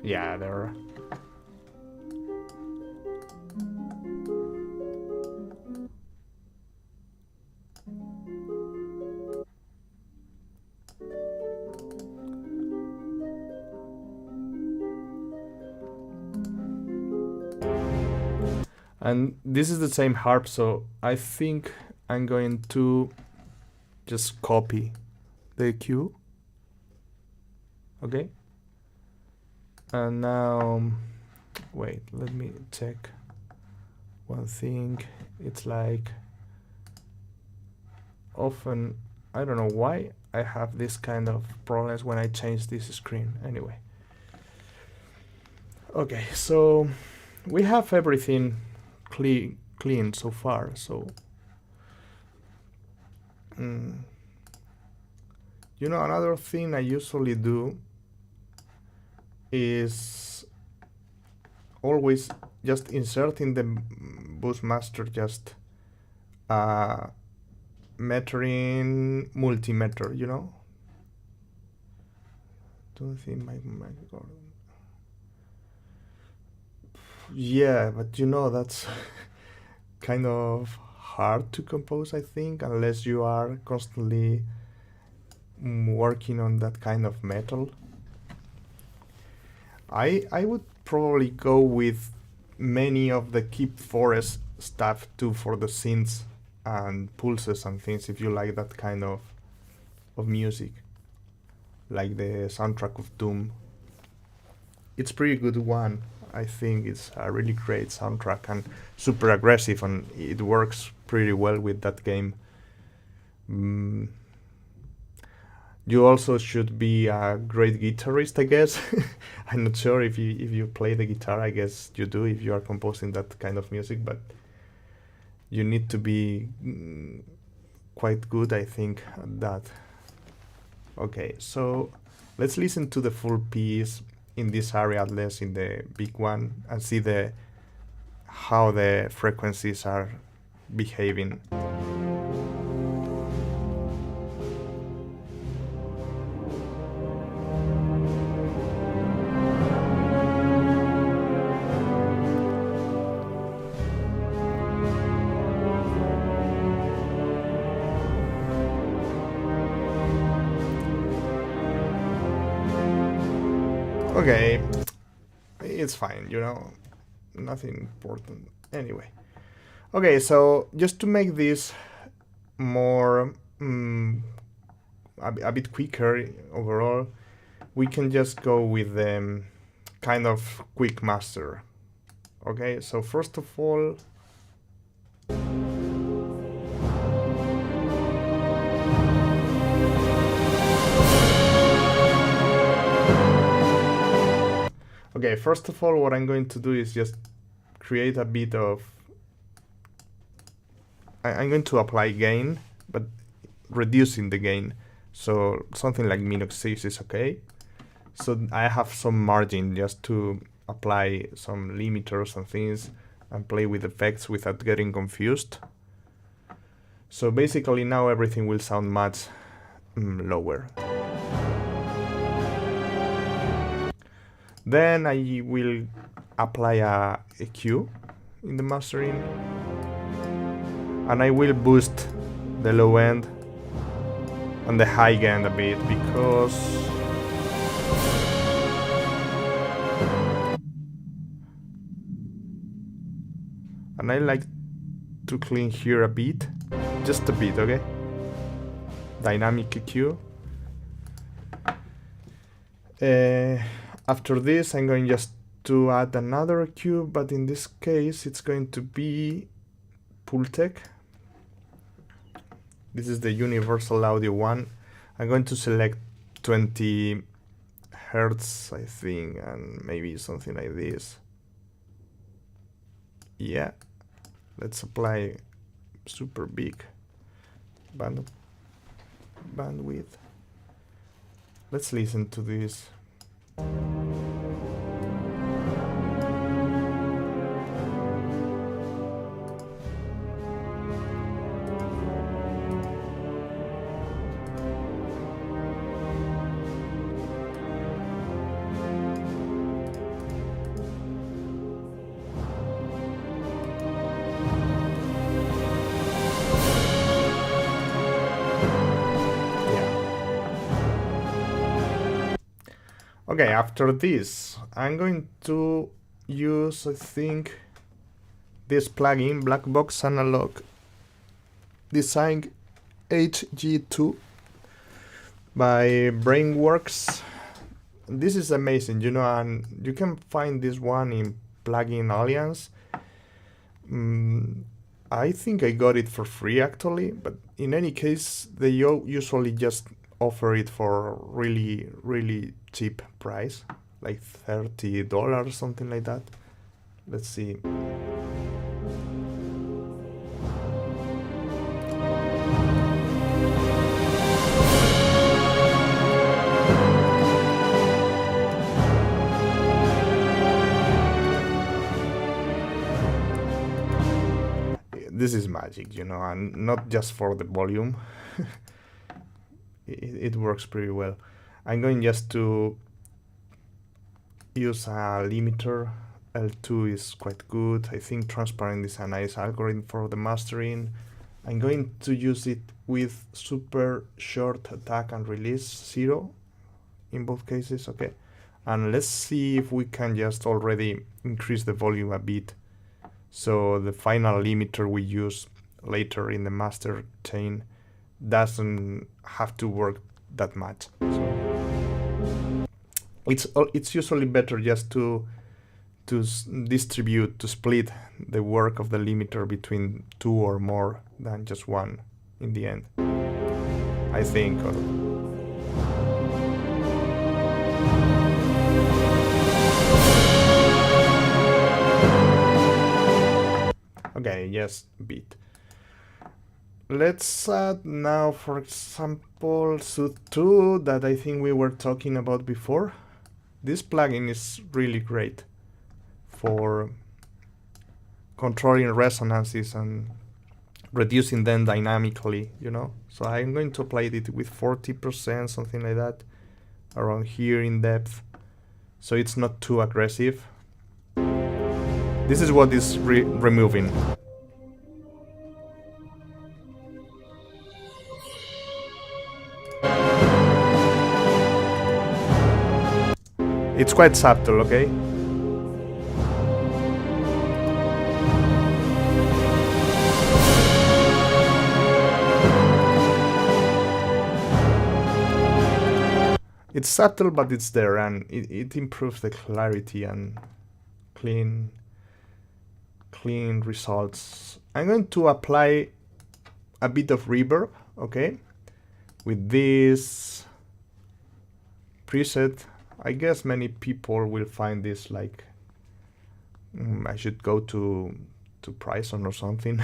Yeah, there. And this is the same harp, so I think I'm going to just copy the cue. Okay. And now, wait, let me check one thing. It's like often, I don't know why I have this kind of problems when I change this screen. Anyway. Okay, so we have everything clean so far, so You know, another thing I usually do is always just insert in the boost master just metering multimeter, you know? Don't think my yeah, but you know, that's kind of hard to compose, I think, unless you are constantly working on that kind of metal. I would probably go with many of the Keep Forest stuff too for the synths and pulses and things if you like that kind of music, like the soundtrack of Doom. It's pretty good one. I think it's a really great soundtrack and super aggressive, and it works pretty well with that game. Mm. You also should be a great guitarist, I guess. I'm not sure if you play the guitar. I guess you do if you are composing that kind of music, but you need to be quite good, I think, at that. Okay, so let's listen to the full piece in this area, at least in the big one, and see how the frequencies are behaving. Okay, it's fine, you know, nothing important. Anyway, okay, so just to make this more a bit quicker overall, we can just go with the kind of quick master. Okay, so first of all, okay, first of all, what I'm going to do is just create a bit of... I'm going to apply gain, but reducing the gain. So something like minus 6 is okay. So I have some margin just to apply some limiters and things and play with effects without getting confused. So basically now everything will sound much lower. Then I will apply a EQ in the mastering, and I will boost the low end and the high end a bit, because and I like to clean here a bit, just a bit, okay? Dynamic EQ. After this, I'm going just to add another EQ, but in this case, it's going to be Pultec. This is the universal audio one. I'm going to select 20 hertz, I think, and maybe something like this. Yeah, let's apply super big bandwidth. Let's listen to this. Okay, after this, I'm going to use, I think, this plugin, Black Box Analog Design HG2 by Brainworks. This is amazing, you know, and you can find this one in Plugin Alliance. I think I got it for free actually, but in any case, they usually just offer it for really, really cheap price, like $30, something like that. Let's see. this is magic, you know, and not just for the volume. It works pretty well. I'm going just to use a limiter. L2 is quite good. I think transparent is a nice algorithm for the mastering. I'm going to use it with super short attack and release 0 in both cases, okay? And let's see if we can just already increase the volume a bit, so the final limiter we use later in the master chain doesn't have to work that much. So it's usually better just to distribute, to split the work of the limiter between 2 or more than just 1 in the end, I think. Okay, yes, beat. Let's add now, for example, Sud2 that I think we were talking about before. This plugin is really great for controlling resonances and reducing them dynamically, you know. So I'm going to apply it with 40%, something like that, around here in depth, so it's not too aggressive. This is what is removing. It's quite subtle, okay? It's subtle, but it's there, and it improves the clarity and clean results. I'm going to apply a bit of reverb, okay, with this preset. I guess many people will find this like I should go to Prison or something.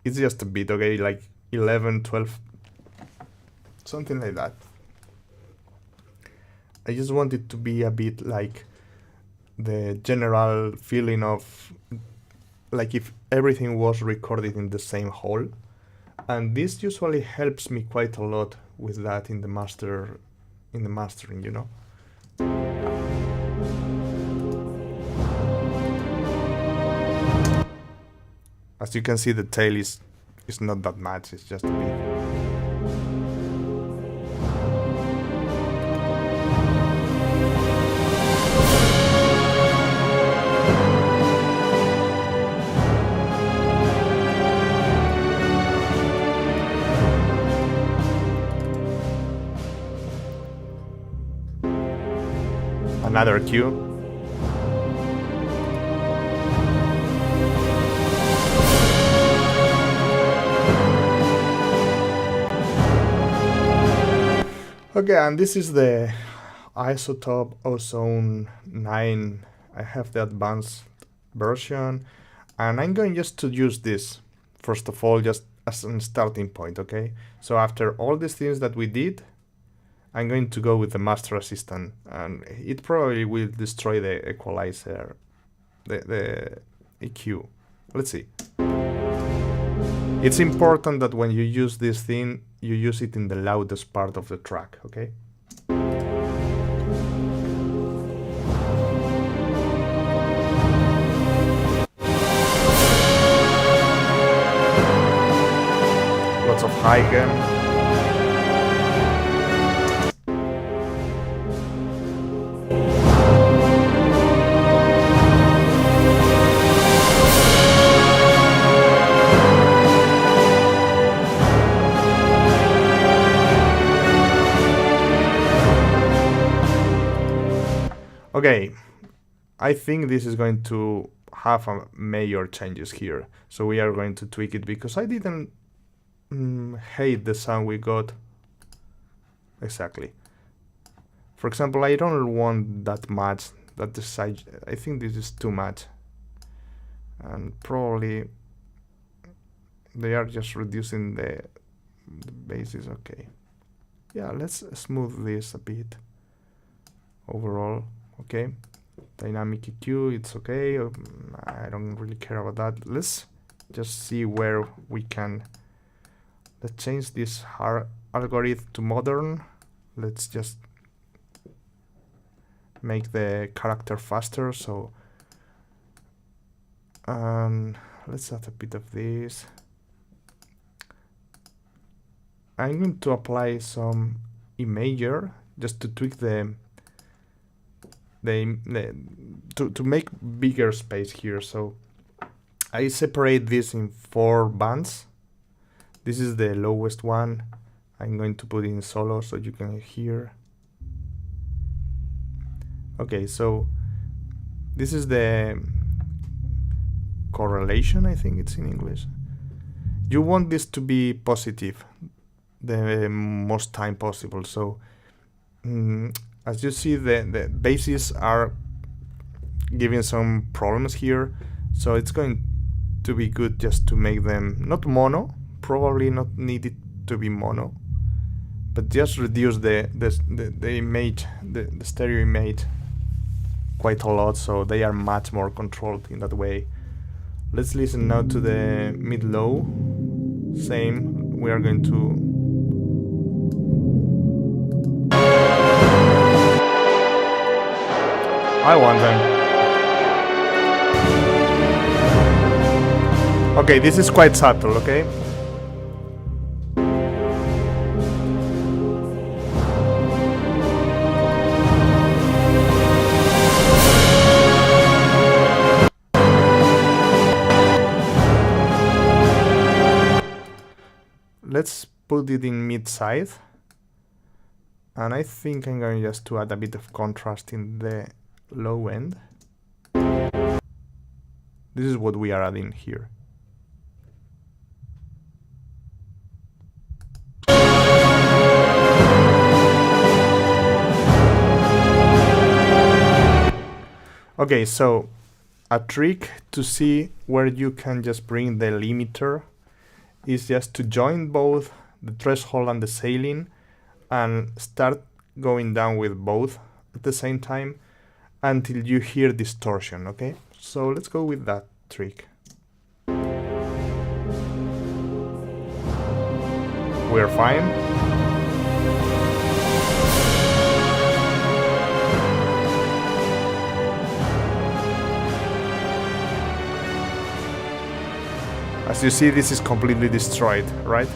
It's just a bit, okay, like 11, 12, something like that. I just want it to be a bit like the general feeling of like if everything was recorded in the same hall, and this usually helps me quite a lot with that in the mastering, you know. As you can see, the tail is not that much, it's just a bit. Another cue. Okay, and this is the Isotope Ozone 9. I have the advanced version, and I'm going just to use this, first of all, just as a starting point, okay? So after all these things that we did, I'm going to go with the Master Assistant, and it probably will destroy the equalizer, the EQ. Let's see. It's important that when you use this thing, you use it in the loudest part of the track, okay? Lots of high gain. Okay, I think this is going to have a major changes here. So we are going to tweak it because I didn't hate the sound we got. Exactly. For example, I don't want that much. That the side, I think this is too much. And probably they are just reducing the bases. Okay. Yeah, let's smooth this a bit. Overall. Okay, dynamic EQ, it's okay. I don't really care about that. Let's just see where we can. Let's change this algorithm to modern. Let's just make the character faster. So let's add a bit of this. I'm going to apply some imager just to tweak to make bigger space here. So I separate this in 4 bands. This is the lowest one. I'm going to put in solo so you can hear. Okay, so this is the correlation, I think it's in English. You want this to be positive the most time possible. So as you see, the bases are giving some problems here. So it's going to be good just to make them not mono, probably not needed to be mono, but just reduce the image, the stereo image quite a lot, so they are much more controlled in that way. Let's listen now to the mid-low. Same, we are going to I want them. Okay, this is quite subtle, okay? Let's put it in mid-side. And I think I'm going just to add a bit of contrast in the low end. This is what we are adding here. Okay, so a trick to see where you can just bring the limiter is just to join both the threshold and the ceiling and start going down with both at the same time until you hear distortion, okay? So let's go with that trick. We're fine. As you see, this is completely destroyed, right?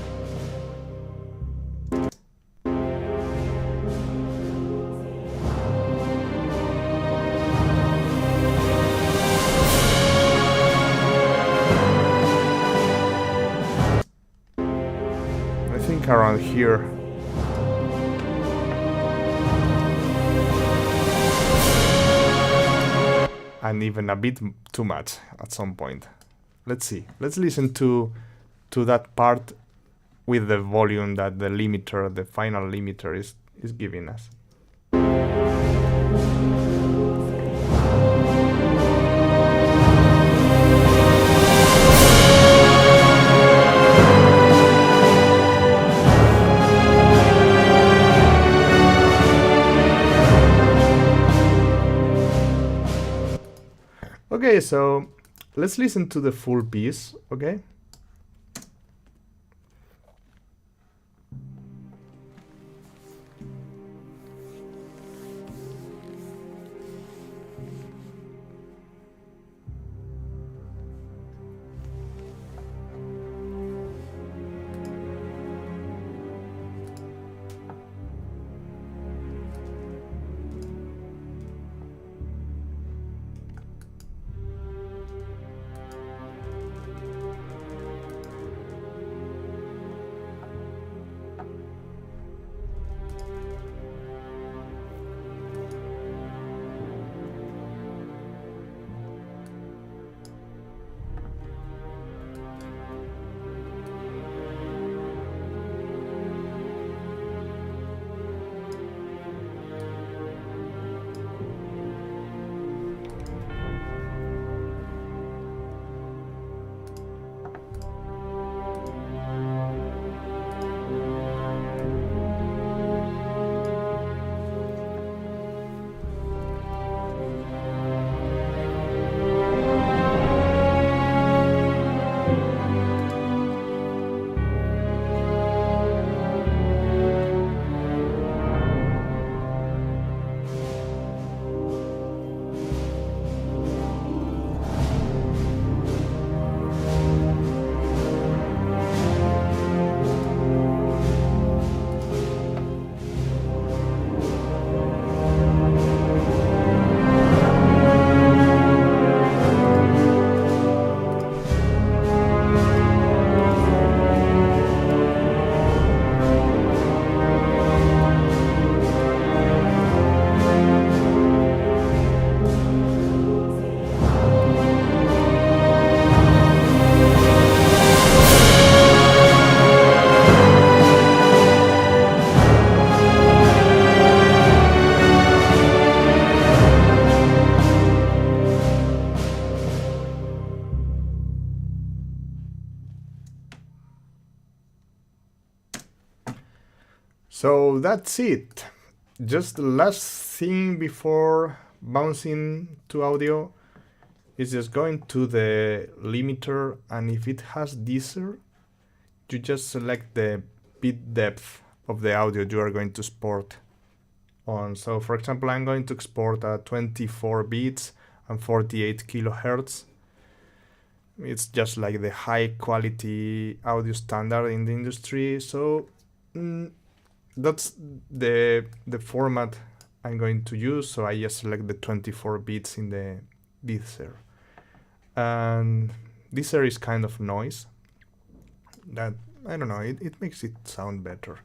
I think around here. And even a bit too much at some point. Let's see. Let's listen to that part with the volume that the limiter, the final limiter is giving us. Okay, so let's listen to the full piece, okay? So that's it. Just the last thing before bouncing to audio is just going to the limiter, and if it has deezer, you just select the bit depth of the audio you are going to export on. So for example, I'm going to export 24 bits and 48 kilohertz. It's just like the high quality audio standard in the industry. So that's the format I'm going to use. So I just select the 24 bits in the deezer. And deezer is kind of noise. That, I don't know, it makes it sound better.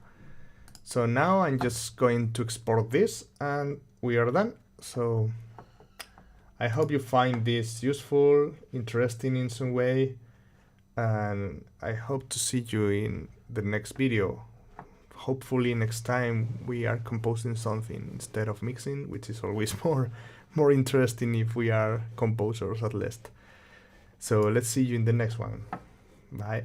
So now I'm just going to export this and we are done. So I hope you find this useful, interesting in some way, and I hope to see you in the next video. Hopefully next time we are composing something instead of mixing, which is always more interesting if we are composers at least. So let's see you in the next one. Bye.